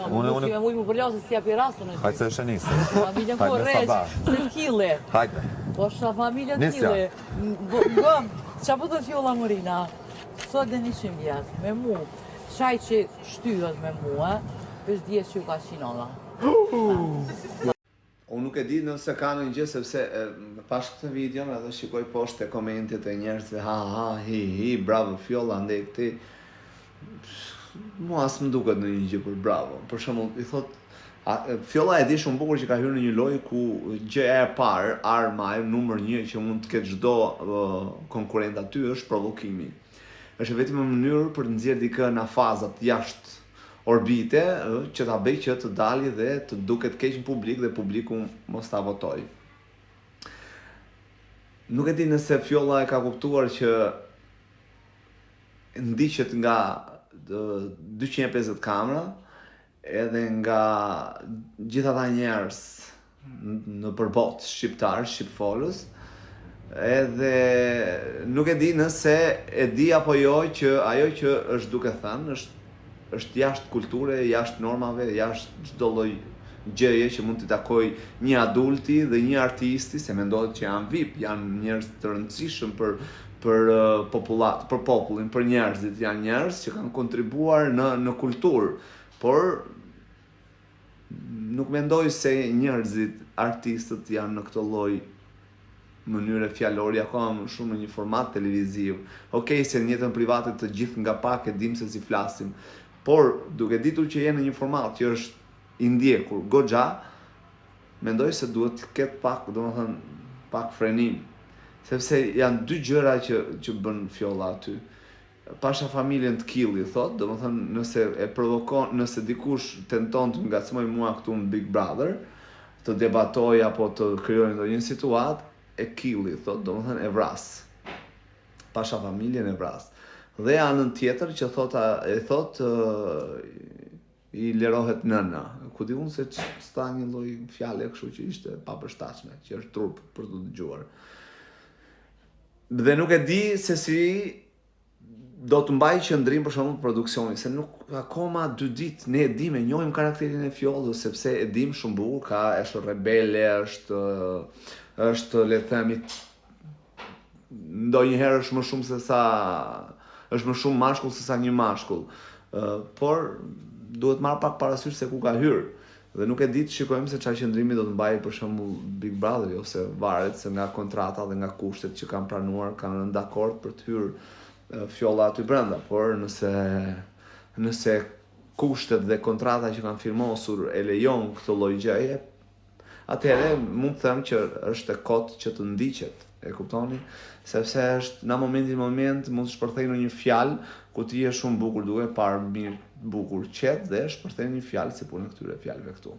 Unë me mujë më përlasë si api rastën. Hajtë se është nisë. Familjen ko reqë, se t'kile. Hajtë. Po shta familja t'kile. Gëm, qa po të fjolla Murina? Sot dhe 100 vjetë, me mu. Qaj që shtyhet me mu, veç djetë që ju ka qinolla. Unë nuk e di nëse ka në një gjë, sepse pash këtë videon edhe shikoj poshtë e komentit e njerëzve, ha, hi, bravo fjolla, ndej këti. Mua as më duket në një gjë për bravo. Për shembull, i thot, fjolla e di shumë bukur që ka hyrë në një lojë ku gjëja e parë, arma e numër 1 që mund të ketë çdo konkurrent aty është provokimi. Është vetëm një mënyrë për të nxjerrë dikë në fazat jashtë orbite që ta bëj që të dali dhe të duket keq në publik dhe publiku mos ta votoj. Nuk e di nëse fjolla e ka kuptuar që ndiqet nga 250 kamera edhe nga gjithë ata njerëz në përbot shqiptar, shqipfolës, edhe nuk e di nëse e di apo jo që ajo që është duke thënë është jashtë kulture, jashtë normave, jashtë çdo lloj gjëje që mund të takoj një adulti dhe një artisti, se mendohet që janë VIP, janë njerëz të rëndësishëm për popullin, për njerëzit, janë njerëz që kanë kontribuar në kulturë, por nuk mendoj se njerëzit, artistët janë në këtë lloj mënyre fjalori akoma më shumë në një format televiziv. Okej, se në jetën private të gjithë nga pak e dim se si flasim, por duke ditur që jenë në një format që është i ndjekur goxha, mendoj se duhet të ketë pak, domethënë, pak frenim. Sepse janë dy gjëra që bën fjolla aty. Pasha familjen të killi, thot, domethënë nëse e provokon, nëse dikush tenton të ngacmoj mua këtu në Big Brother, të debatoj apo të krijoj ndonjë situatë, e killi, thot, domethënë e vras. Pasha familjen e vras. Dhe anën tjetër që i lirohet nëna. Ku di unë se sta një lloj fjale kështu që ishte papërshtatshme, që është trup për të dëgjuar. Dhe nuk e di se si do të mbaj qëndrim për shembull produksioni, se nuk akoma 2 ditë ne e dim, e njohim karakterin e fjollës, sepse e dim shumë bukur, është rebele, është le të themi ndonjëherë është më shumë se sa është më shumë mashkull se sa një mashkull. Por duhet marr pak parasysh se ku ka hyrë. Dhe nuk e di të shikojmë se çfarë qëndrimi do të mbajë për shembull Big Brother, ose varet se nga kontrata dhe nga kushtet që kanë pranuar, kanë rënë dakord për të hyrë fjolla aty brenda, por nëse kushtet dhe kontrata që kanë firmosur e lejon këtë lloj gjëje, atëherë mund të them që është e kotë që të ndiqet. E kuptoni? Sepse është në moment mund të shpërthej në një fjalë ku ti je shumë bukur, duke parë mirë, bukur, qetë dhe shpërthej në një fjalë si punë këtyre fjalëve këtu.